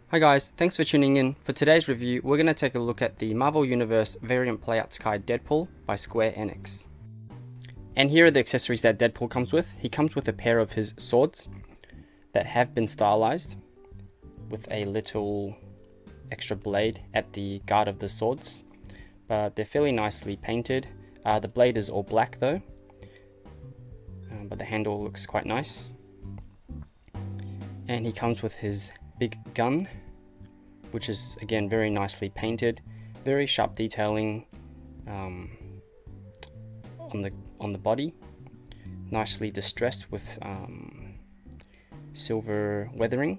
Hi guys, thanks for tuning in. For today's review, we're going to take a look at the Marvel Universe variant playouts guide Deadpool by Square Enix. And here are the accessories that Deadpool comes with. He comes with a pair of his swords that have been stylized with a little extra blade at the guard of the swords. But they're fairly nicely painted. The blade is all black though, but the handle looks quite nice. And he comes with his big gun, which is again very nicely painted, very sharp detailing on the body, nicely distressed with silver weathering,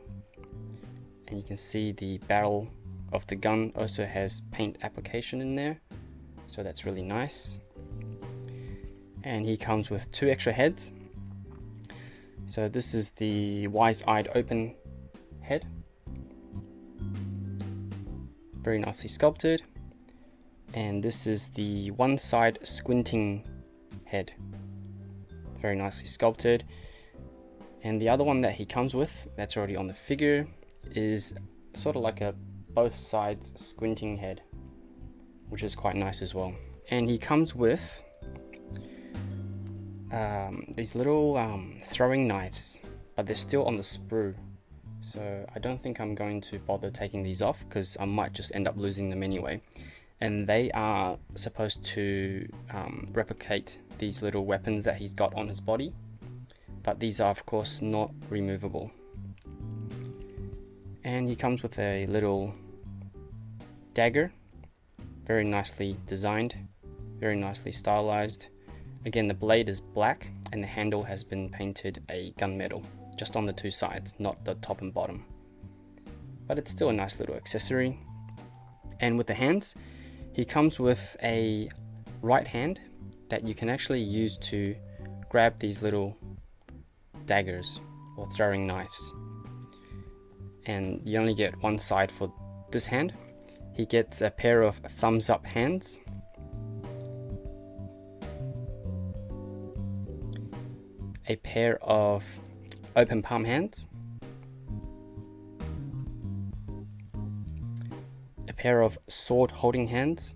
and you can see the barrel of the gun also has paint application in there, so that's really nice. And he comes with 2 extra heads. So this is the wise-eyed open head, very nicely sculpted, and this is the one side squinting head, very nicely sculpted. And the other one that he comes with, that's already on the figure, is sort of like a both sides squinting head, which is quite nice as well. And he comes with these little throwing knives, but they're still on the sprue, so I don't think I'm going to bother taking these off because I might just end up losing them anyway. And they are supposed to replicate these little weapons that he's got on his body, but these are of course not removable. And he comes with a little dagger, very nicely designed, very nicely stylized. Again, the blade is black and the handle has been painted a gunmetal, just on the 2 sides, not the top and bottom. But it's still a nice little accessory. And with the hands, he comes with a right hand that you can actually use to grab these little daggers or throwing knives. And you only get one side for this hand. He gets a pair of thumbs up hands, a pair of open palm hands, a pair of sword holding hands,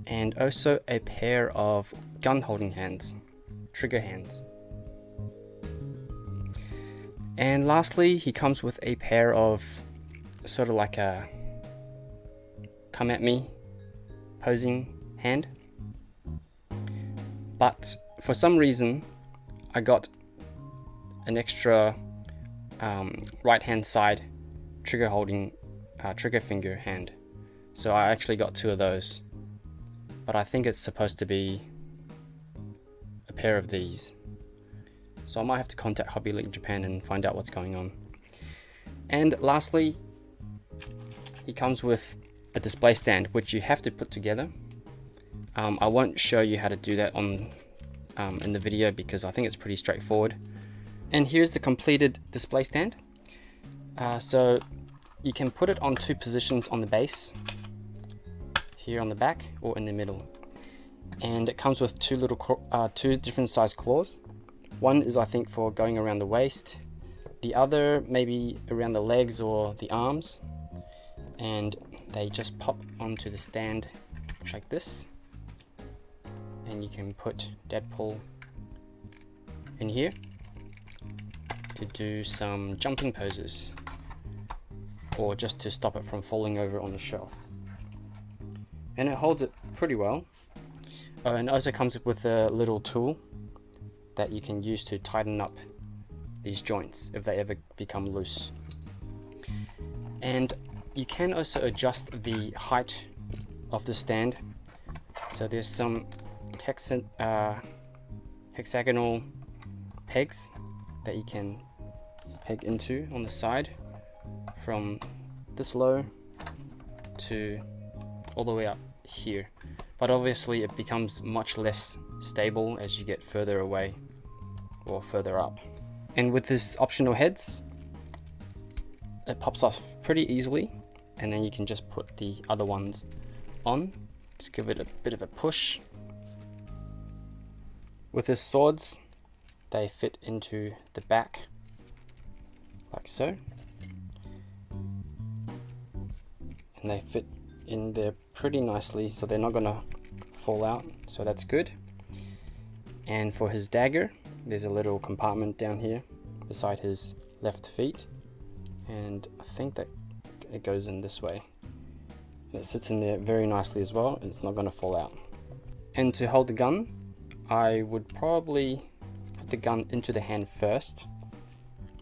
and also a pair of gun holding hands, trigger hands. And lastly, he comes with a pair of sort of like a come at me posing hand. But for some reason, I got an extra right hand side trigger holding trigger finger hand. So I actually got 2 of those. But I think it's supposed to be a pair of these. So I might have to contact Hobby Link Japan and find out what's going on. And lastly, he comes with a display stand, which you have to put together. I won't show you how to do that in the video because I think it's pretty straightforward. And here's the completed display stand. So you can put it on 2 positions on the base, here on the back or in the middle. And it comes with 2 different size claws. One is I think for going around the waist, the other maybe around the legs or the arms. And they just pop onto the stand like this. And you can put Deadpool in here to do some jumping poses, or just to stop it from falling over on the shelf. And it holds it pretty well. And it also comes with a little tool that you can use to tighten up these joints if they ever become loose. And you can also adjust the height of the stand. So there's some hexagonal pegs that you can peg into on the side from this low to all the way up here. But obviously it becomes much less stable as you get further away or further up. And with this optional heads, it pops off pretty easily, and then you can just put the other ones on. Just give it a bit of a push. With his swords, they fit into the back like so. And they fit in there pretty nicely, so they're not gonna fall out, so that's good. And for his dagger, there's a little compartment down here beside his left feet, and I think that it goes in this way. It sits in there very nicely as well, and it's not gonna fall out. And to hold the gun, I would probably put the gun into the hand first.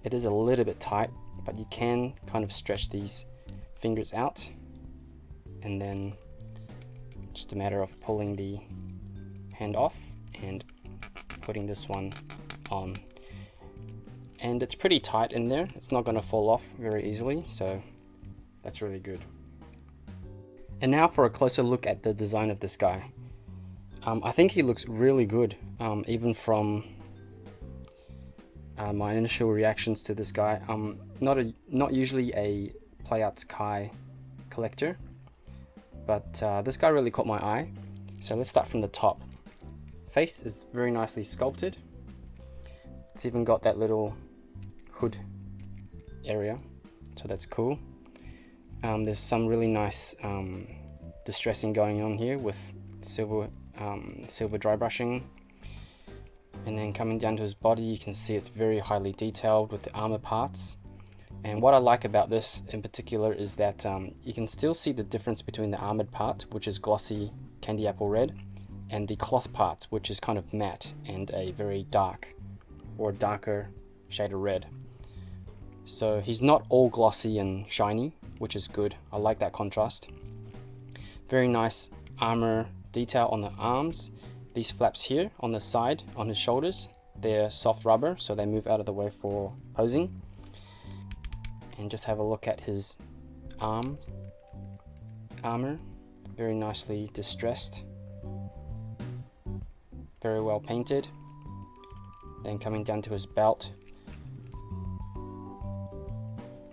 It is a little bit tight, but you can kind of stretch these fingers out, and then just a matter of pulling the hand off and putting this one on. And it's pretty tight in there, it's not going to fall off very easily, so that's really good. And now for a closer look at the design of this guy. I think he looks really good, even from my initial reactions to this guy. Not usually a Playarts Kai collector, but this guy really caught my eye. So let's start from the top. Face is very nicely sculpted. It's even got that little hood area, so that's cool. There's some really nice distressing going on here with silver dry brushing. And then coming down to his body, you can see it's very highly detailed with the armor parts. And what I like about this in particular is that you can still see the difference between the armored part, which is glossy candy apple red, and the cloth part, which is kind of matte and a very dark or darker shade of red. So he's not all glossy and shiny, which is good. I like that contrast. Very nice armor detail on the arms. These flaps here on the side, on his shoulders, they're soft rubber, so they move out of the way for posing. And just have a look at his armor, very nicely distressed, very well painted. Then coming down to his belt,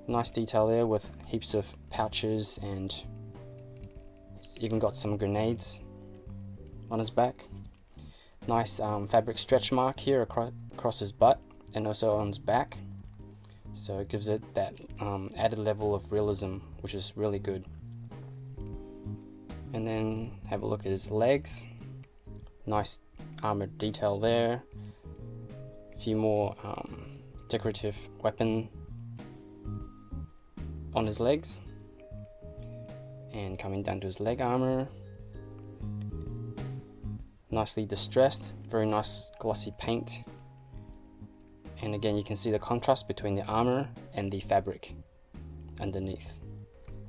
nice detail there with heaps of pouches, and he's even got some grenades on his back. Nice fabric stretch mark here across his butt and also on his back, so it gives it that added level of realism, which is really good. And then have a look at his legs. Nice armored detail there. A few more decorative weapon on his legs. And coming down to his leg armor, nicely distressed, very nice glossy paint. And again, you can see the contrast between the armor and the fabric underneath.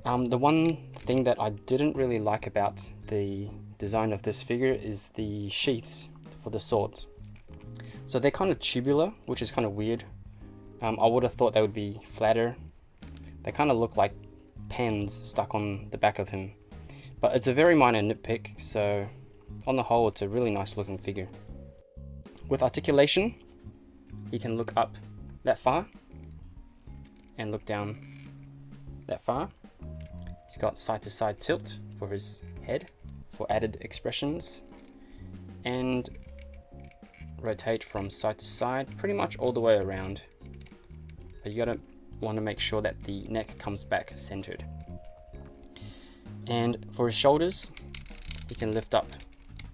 The one thing that I didn't really like about the design of this figure is the sheaths for the swords. So they're kind of tubular, which is kind of weird. I would have thought they would be flatter. They kind of look like pens stuck on the back of him. But it's a very minor nitpick, so on the whole, it's a really nice looking figure. With articulation, he can look up that far and look down that far. He's got side to side tilt for his head for added expressions, and rotate from side to side pretty much all the way around. But you gotta want to make sure that the neck comes back centered. And for his shoulders, he can lift up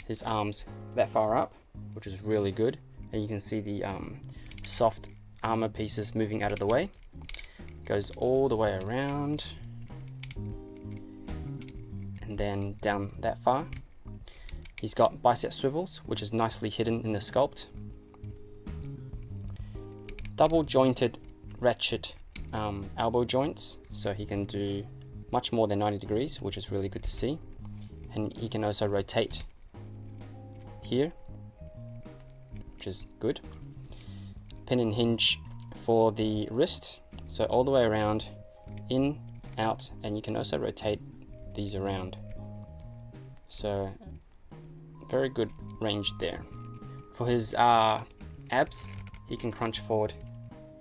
his arms that far up, which is really good. And you can see the soft armor pieces moving out of the way. Goes all the way around and then down that far. He's got bicep swivels, which is nicely hidden in the sculpt. Double jointed ratchet elbow joints, so he can do much more than 90 degrees, which is really good to see. And he can also rotate here, which is good. Pin and hinge for the wrist, so all the way around, in, out, and you can also rotate these around. So very good range there. For his abs, he can crunch forward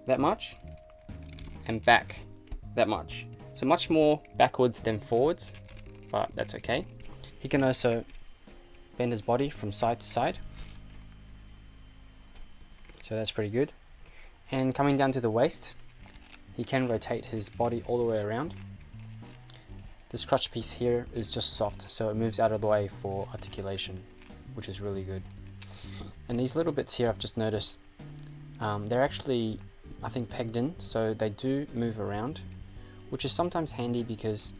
that much and back that much. So much more backwards than forwards, but that's okay. He can also bend his body from side to side. So that's pretty good. And coming down to the waist, he can rotate his body all the way around. This crutch piece here is just soft, so it moves out of the way for articulation, which is really good. And these little bits here I've just noticed, they're actually, I think, pegged in, so they do move around, which is sometimes handy because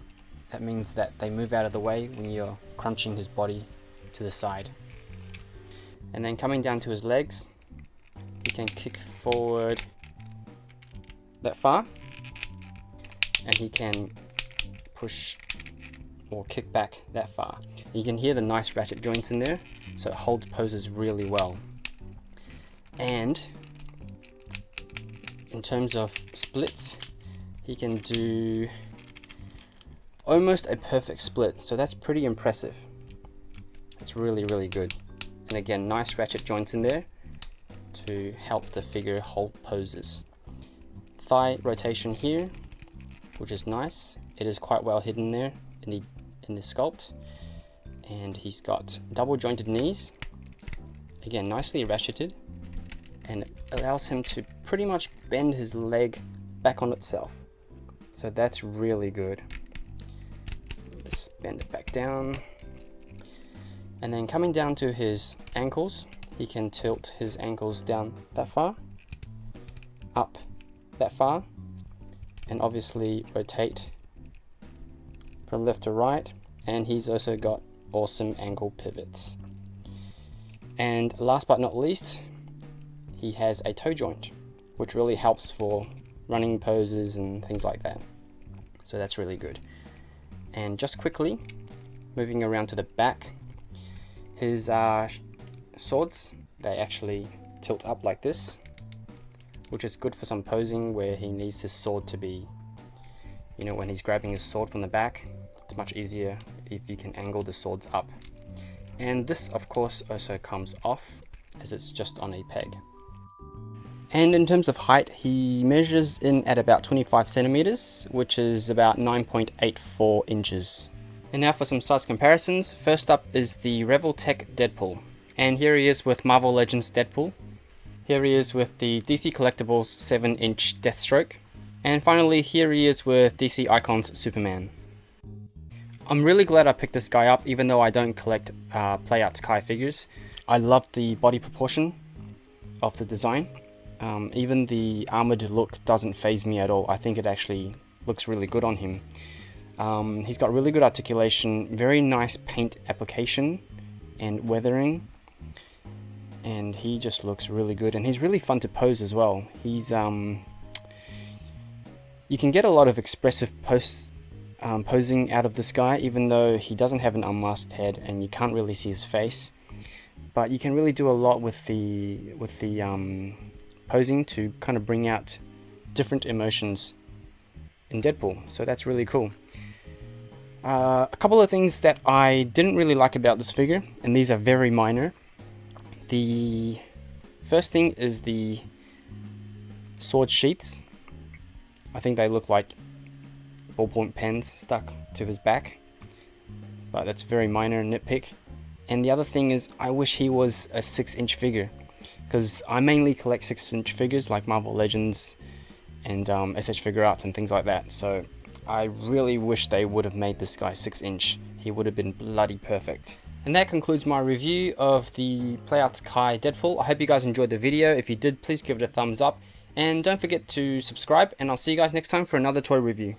that means that they move out of the way when you're crunching his body to the side. And then coming down to his legs, he can kick forward that far, and he can push or kick back that far. You can hear the nice ratchet joints in there, so it holds poses really well. And in terms of splits, he can do almost a perfect split, so that's pretty impressive. That's really, really good. And again, nice ratchet joints in there to help the figure hold poses. Thigh rotation here, which is nice. It is quite well hidden there in the sculpt. And he's got double jointed knees, again nicely ratcheted, and it allows him to pretty much bend his leg back on itself. So that's really good. Let's bend it back down. And then coming down to his ankles, he can tilt his ankles down that far, up that far, and obviously rotate from left to right. And he's also got awesome ankle pivots. And last but not least, he has a toe joint, which really helps for running poses and things like that. So that's really good. And just quickly, moving around to the back, his swords, they actually tilt up like this, which is good for some posing where he needs his sword to be, you know, when he's grabbing his sword from the back, it's much easier if you can angle the swords up. And this of course also comes off as it's just on a peg. And in terms of height, he measures in at about 25 centimeters, which is about 9.84 inches. And now for some size comparisons. First up is the Revoltech Deadpool. And here he is with Marvel Legends Deadpool. Here he is with the DC Collectibles 7-inch Deathstroke. And finally, here he is with DC Icons Superman. I'm really glad I picked this guy up, even though I don't collect Playarts Kai figures. I love the body proportion of the design. Even the armored look doesn't faze me at all. I think it actually looks really good on him. He's got really good articulation, very nice paint application and weathering, and he just looks really good, and he's really fun to pose as well. He's you can get a lot of expressive posing out of this guy, even though he doesn't have an unmasked head and you can't really see his face, but you can really do a lot with the posing to kind of bring out different emotions in Deadpool, so that's really cool. A couple of things that I didn't really like about this figure, and these are very minor. The first thing is the sword sheaths. I think they look like ballpoint pens stuck to his back, but that's very minor nitpick. And the other thing is, I wish he was a 6-inch figure, because I mainly collect 6-inch figures like Marvel Legends and SH Figure Arts and things like that, so I really wish they would have made this guy 6-inch. He would have been bloody perfect. And that concludes my review of the Playarts Kai Deadpool. I hope you guys enjoyed the video. If you did, please give it a thumbs up, and don't forget to subscribe, and I'll see you guys next time for another toy review.